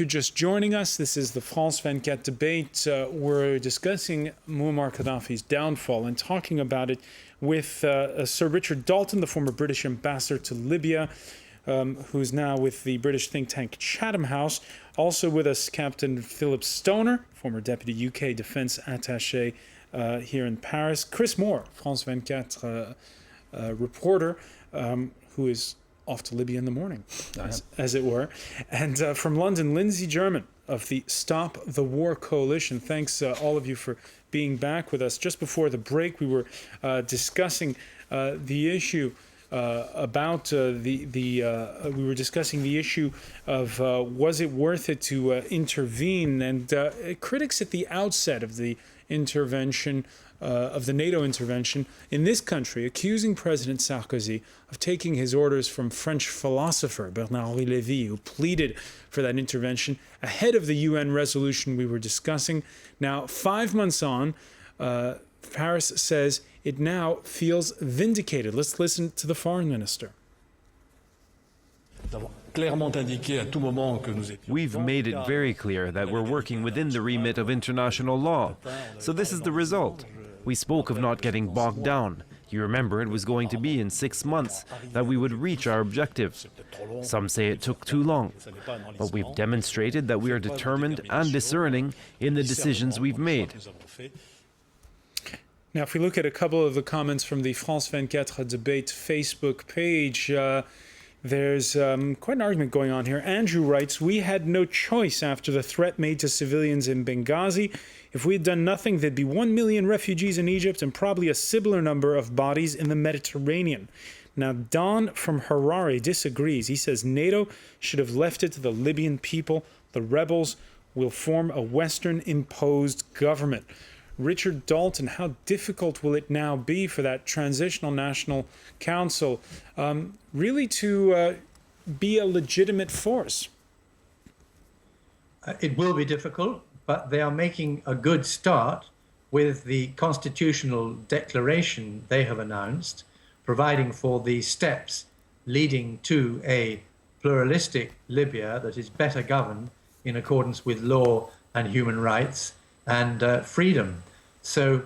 You're just joining us. This is the France 24 debate. We're discussing Muammar Gaddafi's downfall and talking about it with Sir Richard Dalton, the former British ambassador to Libya, who's now with the British think tank Chatham House. Also with us, Captain Philip Stoner, former Deputy UK Defence Attaché here in Paris. Chris Moore, France 24 reporter, who is off to Libya in the morning, as it were. And from London, Lindsay German of the Stop the War Coalition. Thanks all of you for being back with us. Just before the break, we were discussing the issue we were discussing the issue of was it worth it to intervene, and critics at the outset of the intervention, of the NATO intervention in this country, accusing President Sarkozy of taking his orders from French philosopher Bernard-Henri Lévy, who pleaded for that intervention ahead of the UN resolution we were discussing. Now, 5 months on, Paris says it now feels vindicated. Let's listen to the foreign minister. We've made it very clear that we're working within the remit of international law. So this is the result. We spoke of not getting bogged down. You remember it was going to be in 6 months that we would reach our objective. Some say it took too long, but we've demonstrated that we are determined and discerning in the decisions we've made. Now, if we look at a couple of the comments from the France 24 debate Facebook page, there's quite an argument going on here. Andrew writes, "We had no choice after the threat made to civilians in Benghazi. If we had done nothing, there'd be 1 million refugees in Egypt and probably a similar number of bodies in the Mediterranean." Now, Don from Harare disagrees. He says NATO should have left it to the Libyan people. The rebels will form a Western-imposed government. Richard Dalton, how difficult will it now be for that transitional national council really to be a legitimate force? It will be difficult, but they are making a good start with the constitutional declaration they have announced, providing for the steps leading to a pluralistic Libya that is better governed in accordance with law and human rights and freedom. So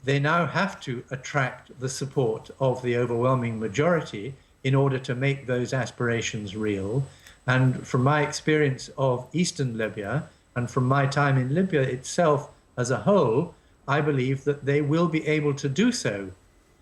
they now have to attract the support of the overwhelming majority in order to make those aspirations real. And from my experience of Eastern Libya and from my time in Libya itself as a whole, I believe that they will be able to do so.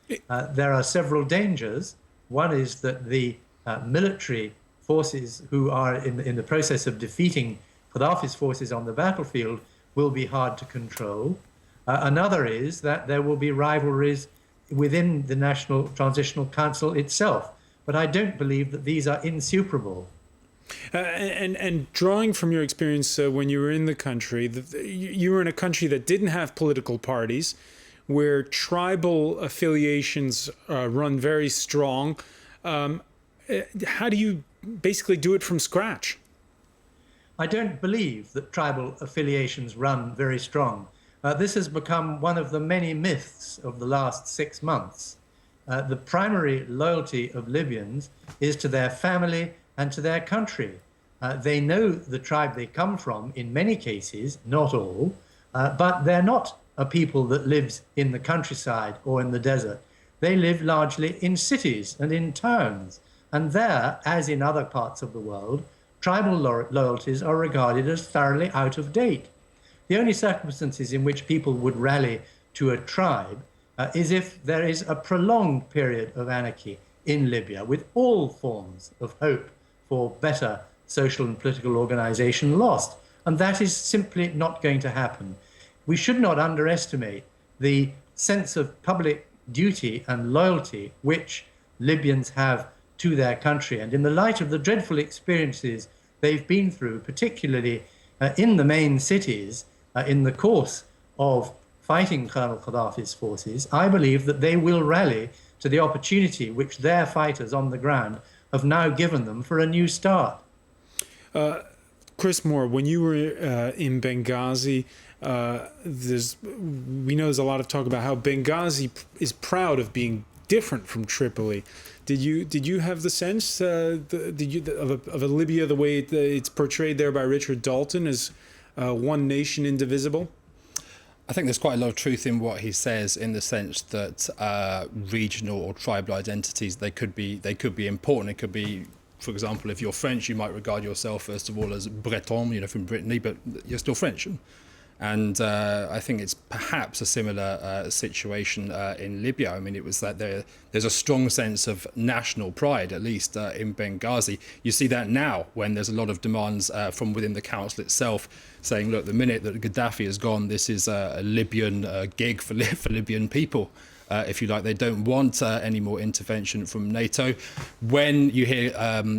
There are several dangers. One is that the military forces who are in the process of defeating Gaddafi's forces on the battlefield will be hard to control. Another is that there will be rivalries within the National Transitional Council itself. But I don't believe that these are insuperable. And drawing from your experience when you were in the country, you were in a country that didn't have political parties, where tribal affiliations run very strong. How do you basically do it from scratch? I don't believe that tribal affiliations run very strong. This has become one of the many myths of the last 6 months. The primary loyalty of Libyans is to their family and to their country. They know the tribe they come from in many cases, not all, but they're not a people that lives in the countryside or in the desert. They live largely in cities and in towns. And there, as in other parts of the world, tribal loyalties are regarded as thoroughly out of date. The only circumstances in which people would rally to a tribe is if there is a prolonged period of anarchy in Libya, with all forms of hope for better social and political organization lost. And that is simply not going to happen. We should not underestimate the sense of public duty and loyalty which Libyans have to their country. And in the light of the dreadful experiences they've been through, particularly in the main cities, in the course of fighting Colonel Gaddafi's forces, I believe that they will rally to the opportunity which their fighters on the ground have now given them for a new start. Chris Moore, when you were in Benghazi, we know there's a lot of talk about how Benghazi is proud of being different from Tripoli. Did you have the sense of a Libya the way it's portrayed there by Richard Dalton as one nation indivisible? I think there's quite a lot of truth in what he says, in the sense that regional or tribal identities, they could be important. It could be, for example, if you're French, you might regard yourself first of all as Breton, from Brittany, but you're still French. And I think it's perhaps a similar situation in Libya. I mean, it was that there's a strong sense of national pride, at least in Benghazi. You see that now when there's a lot of demands from within the council itself saying, look, the minute that Gaddafi is gone, this is a Libyan gig for Libyan people. If you like, they don't want any more intervention from NATO. When you hear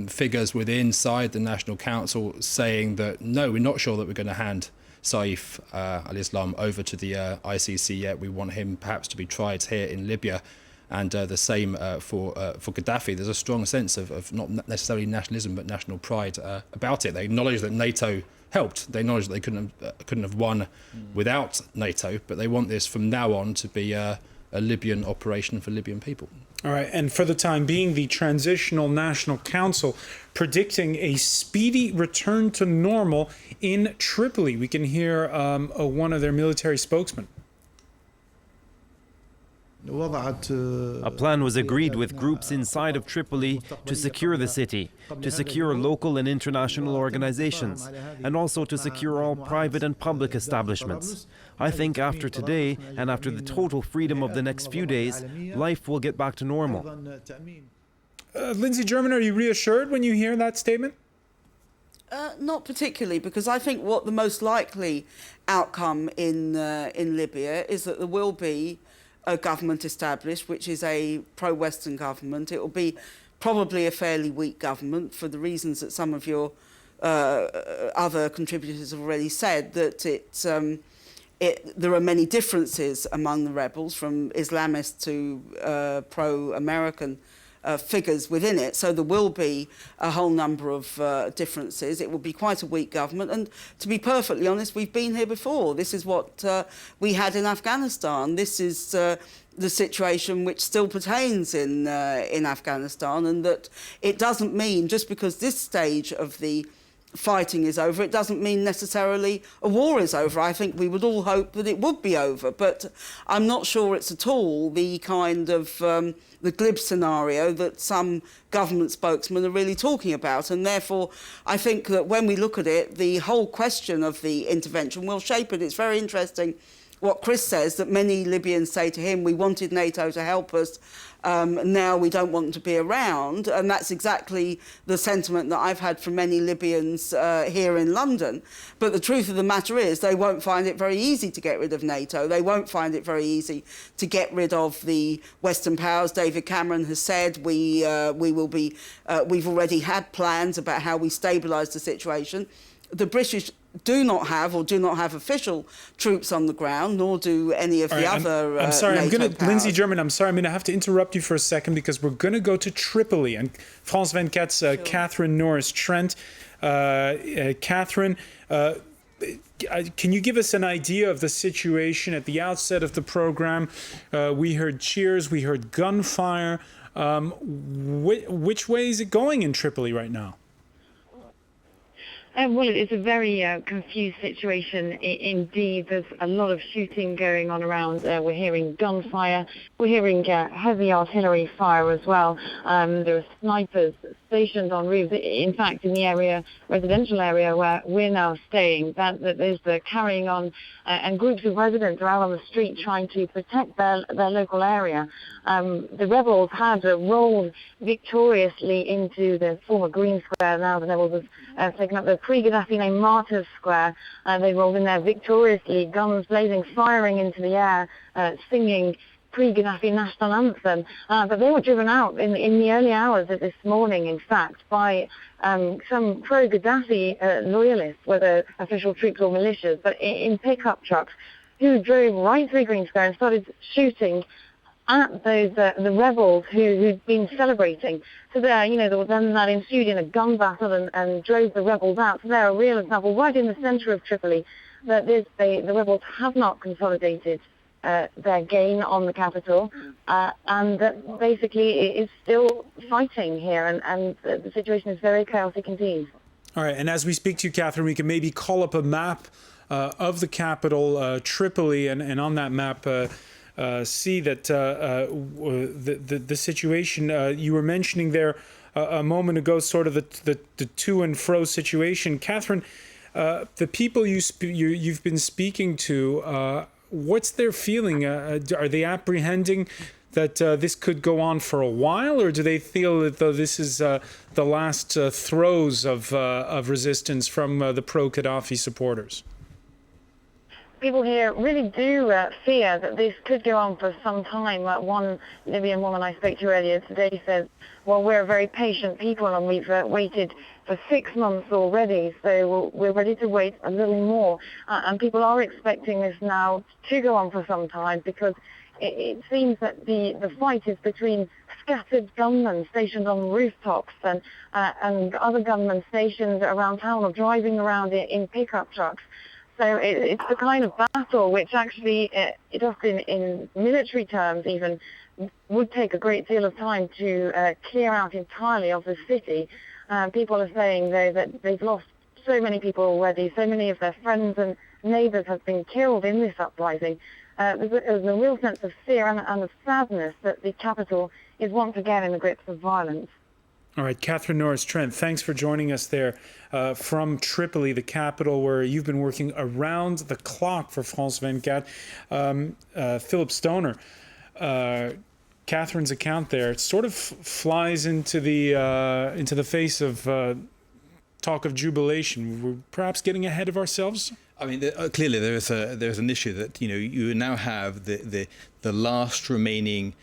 figures inside the National Council saying that, no, we're not sure that we're going to hand Saif al-Islam over to the ICC yet. We want him perhaps to be tried here in Libya, and the same for Gaddafi. There's a strong sense of not necessarily nationalism but national pride about it. They acknowledge that NATO helped. They acknowledge that they couldn't have won without NATO, but they want this from now on to be a Libyan operation for Libyan people. All right, and for the time being, the Transitional National Council predicting a speedy return to normal in Tripoli. We can hear one of their military spokesmen. A plan was agreed with groups inside of Tripoli to secure the city, to secure local and international organizations, and also to secure all private and public establishments. I think after today, and after the total freedom of the next few days, life will get back to normal. Lindsay German, are you reassured when you hear that statement? Not particularly, because I think what the most likely outcome in Libya is that there will be a government established, which is a pro-Western government. It will be probably a fairly weak government for the reasons that some of your other contributors have already said, that there are many differences among the rebels, from Islamist to pro-American figures within it, so there will be a whole number of differences. It will be quite a weak government, and to be perfectly honest, we've been here before. This is what we had in Afghanistan. This is the situation which still pertains in Afghanistan, and that it doesn't mean, just because this stage of the fighting is over, it doesn't mean necessarily a war is over. I think we would all hope that it would be over, but I'm not sure it's at all the kind of the glib scenario that some government spokesmen are really talking about. And therefore, I think that when we look at it, the whole question of the intervention will shape it. It's very interesting what Chris says, that many Libyans say to him, we wanted NATO to help us, now we don't want them to be around. And that's exactly the sentiment that I've had from many Libyans here in London. But the truth of the matter is they won't find it very easy to get rid of NATO. They won't find it very easy to get rid of the Western powers. David Cameron has said we will be, we've already had plans about how we stabilise the situation. The British do not have official troops on the ground, nor do any of the other I'm sorry, NATO powers. Lindsay German, I'm sorry, I'm going to have to interrupt you for a second, because we're going to go to Tripoli, and France 24's Sure. Catherine Norris-Trent. Catherine, can you give us an idea of the situation at the outset of the program? We heard cheers, we heard gunfire. Which way is it going in Tripoli right now? Well, it's a very confused situation indeed. There's a lot of shooting going on around. We're hearing gunfire. We're hearing heavy artillery fire as well. There are snipers stationed on roofs. In fact, in the area, residential area where we're now staying, that there's the carrying on, and groups of residents are out on the street trying to protect their local area. The rebels had rolled victoriously into the former Green Square. Now the rebels have taken up the pre-Gaddafi named Martyrs Square. They rolled in there victoriously, guns blazing, firing into the air, singing pre-Gaddafi national anthem. But they were driven out in the early hours of this morning, in fact, by some pro-Gaddafi loyalists, whether official troops or militias, but in pickup trucks, who drove right through Green Square and started shooting at those the rebels who'd been celebrating. So there, then that ensued in a gun battle and drove the rebels out. So they're a real example, right in the centre of Tripoli, that the rebels have not consolidated their gain on the capital, and that basically it is still fighting here, and the situation is very chaotic indeed. All right, and as we speak to you, Catherine, we can maybe call up a map of the capital, Tripoli, and on that map see that the situation you were mentioning there a moment ago, sort of the to and fro situation. Catherine, the people you've been speaking to, what's their feeling? Are they apprehending that this could go on for a while, or do they feel that though this is the last throes of resistance from the pro-Gaddafi supporters? People here really do fear that this could go on for some time. One Libyan woman I spoke to earlier today said, well, we're very patient people and we've waited for 6 months already, so we're ready to wait a little more. And people are expecting this now to go on for some time, because it seems that the fight is between scattered gunmen stationed on rooftops and other gunmen stationed around town or driving around in pickup trucks. So it's the kind of battle which actually, it often in military terms even, would take a great deal of time to clear out entirely of the city. People are saying, though, that they've lost so many people already. So many of their friends and neighbours have been killed in this uprising. There's a real sense of fear and of sadness that the capital is once again in the grips of violence. All right, Catherine Norris-Trent, thanks for joining us there from Tripoli, the capital, where you've been working around the clock for France 24. Philip Stoner, Catherine's account there, it sort of flies into the face of talk of jubilation. We're perhaps getting ahead of ourselves. I mean, clearly there's an issue that you now have the last remaining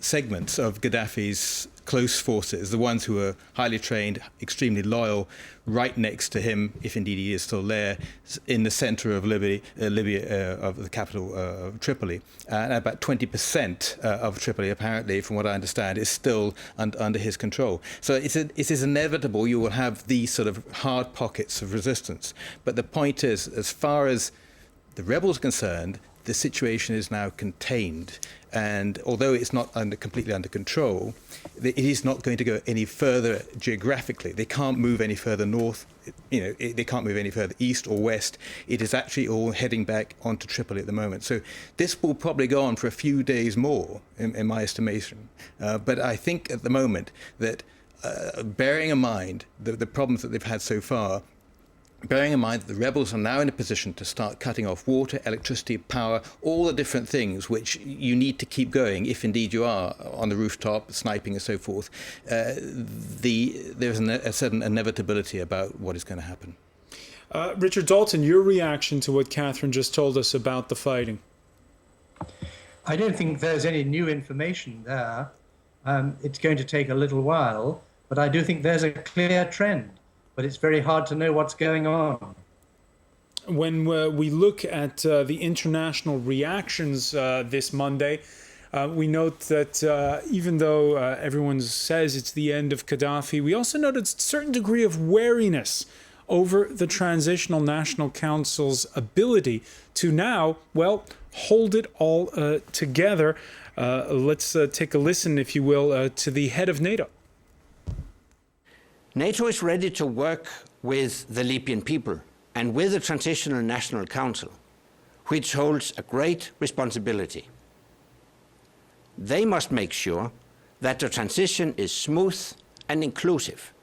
segments of Gaddafi's close forces, the ones who are highly trained, extremely loyal, right next to him, if indeed he is still there, in the center of Libya, of the capital of Tripoli. And about 20% of Tripoli, apparently, from what I understand, is still under his control. So it is inevitable you will have these sort of hard pockets of resistance. But the point is, as far as the rebels are concerned, the situation is now contained, and although it's not completely under control, it is not going to go any further geographically. They can't move any further north, they can't move any further east or west. It is actually all heading back onto Tripoli at the moment. So this will probably go on for a few days more, in my estimation. But I think at the moment that, bearing in mind the problems that they've had so far, bearing in mind that the rebels are now in a position to start cutting off water, electricity, power, all the different things which you need to keep going if indeed you are on the rooftop, sniping and so forth, there's a certain inevitability about what is going to happen. Richard Dalton, your reaction to what Catherine just told us about the fighting? I don't think there's any new information there. It's going to take a little while, but I do think there's a clear trend. But it's very hard to know what's going on. When we look at the international reactions this Monday, we note that even though everyone says it's the end of Gaddafi, we also noted a certain degree of wariness over the Transitional National Council's ability to now, well, hold it all together. Let's take a listen, if you will, to the head of NATO. NATO is ready to work with the Libyan people and with the Transitional National Council, which holds a great responsibility. They must make sure that the transition is smooth and inclusive,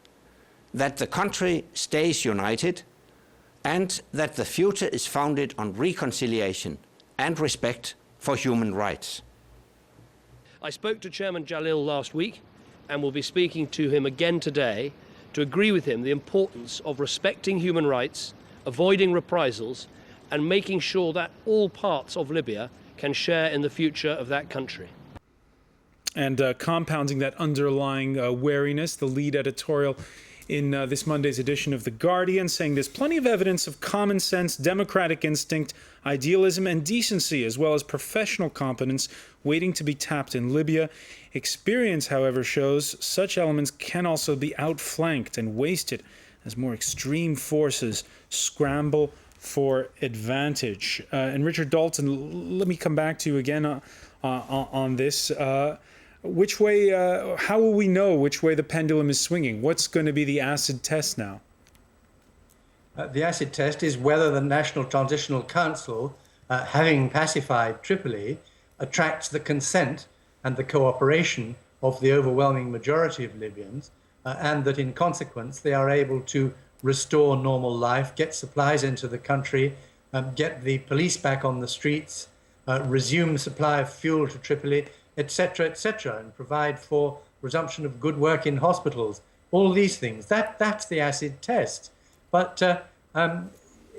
that the country stays united, and that the future is founded on reconciliation and respect for human rights. I spoke to Chairman Jalil last week and will be speaking to him again today to agree with him the importance of respecting human rights, avoiding reprisals, and making sure that all parts of Libya can share in the future of that country. And compounding that underlying wariness, the lead editorial in this Monday's edition of The Guardian, saying there's plenty of evidence of common sense, democratic instinct, idealism, and decency, as well as professional competence waiting to be tapped in Libya. Experience, however, shows such elements can also be outflanked and wasted as more extreme forces scramble for advantage. And Richard Dalton, let me come back to you again on this. Which way, how will we know which way the pendulum is swinging? What's going to be the acid test now? The acid test is whether the National Transitional Council, having pacified Tripoli, attracts the consent and the cooperation of the overwhelming majority of Libyans, and that in consequence they are able to restore normal life, get supplies into the country, get the police back on the streets, resume supply of fuel to Tripoli, etc., and provide for resumption of good work in hospitals. All these things. That's the acid test. But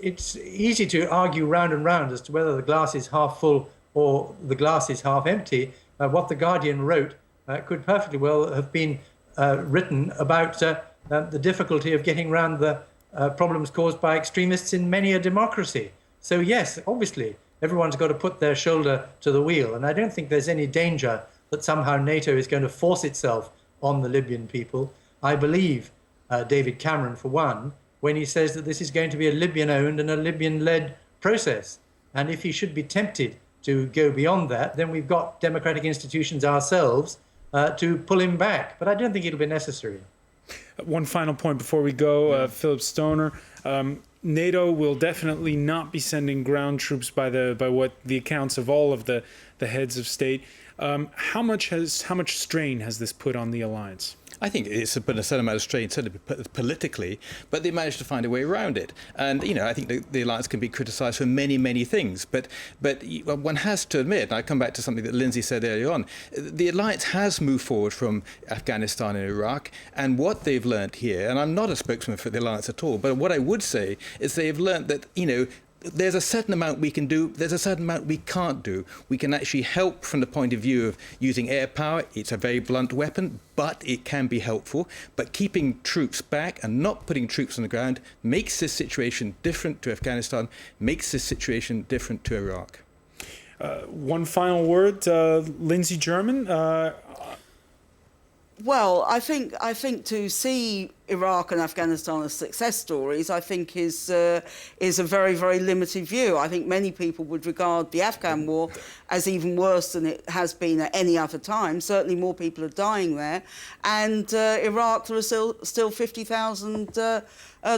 it's easy to argue round and round as to whether the glass is half full or the glass is half empty. What The Guardian wrote could perfectly well have been written about the difficulty of getting around the problems caused by extremists in many a democracy. So yes, obviously, everyone's got to put their shoulder to the wheel. And I don't think there's any danger that somehow NATO is going to force itself on the Libyan people. I believe David Cameron, for one, when he says that this is going to be a Libyan-owned and a Libyan-led process. And if he should be tempted to go beyond that, then we've got democratic institutions ourselves to pull him back. But I don't think it'll be necessary. One final point before we go, Philip Stoner. NATO will definitely not be sending ground troops by what the accounts of all of the heads of state. How much strain has this put on the alliance? I think it's put a certain amount of strain, certainly politically, but they managed to find a way around it. And, I think the alliance can be criticised for many, many things. But one has to admit, and I come back to something that Lindsay said earlier on, the alliance has moved forward from Afghanistan and Iraq. And what they've learned here, and I'm not a spokesman for the alliance at all, but what I would say is they've learned that, there's a certain amount we can do, there's a certain amount we can't do. We can actually help from the point of view of using air power. It's a very blunt weapon, but it can be helpful. But keeping troops back and not putting troops on the ground makes this situation different to Afghanistan, makes this situation different to Iraq. One final word, Lindsay German. Well, I think to see Iraq and Afghanistan as success stories, I think is a very, very limited view. I think many people would regard the Afghan war as even worse than it has been at any other time. Certainly more people are dying there. And Iraq, there are still 50,000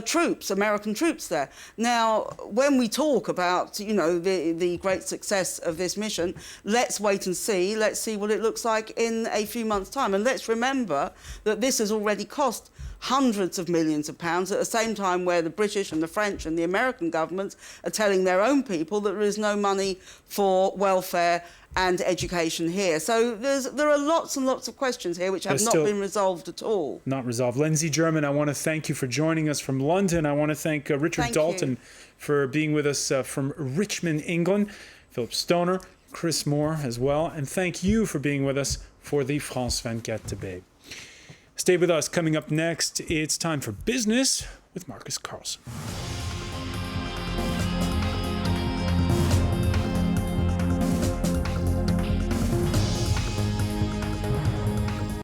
troops, American troops there. Now, when we talk about, the great success of this mission, let's wait and see. Let's see what it looks like in a few months' time. And let's remember that this has already cost hundreds of millions of pounds at the same time where the British and the French and the American governments are telling their own people that there is no money for welfare and education here. So there are lots and lots of questions here which have not been resolved at all. Not resolved. Lindsay German, I want to thank you for joining us from London. I want to thank Richard Dalton for being with us from Richmond, England. Philip Stoner, Chris Moore as well. And thank you for being with us for the France 24 debate. Stay with us. Coming up next, it's time for business with Marcus Carlson.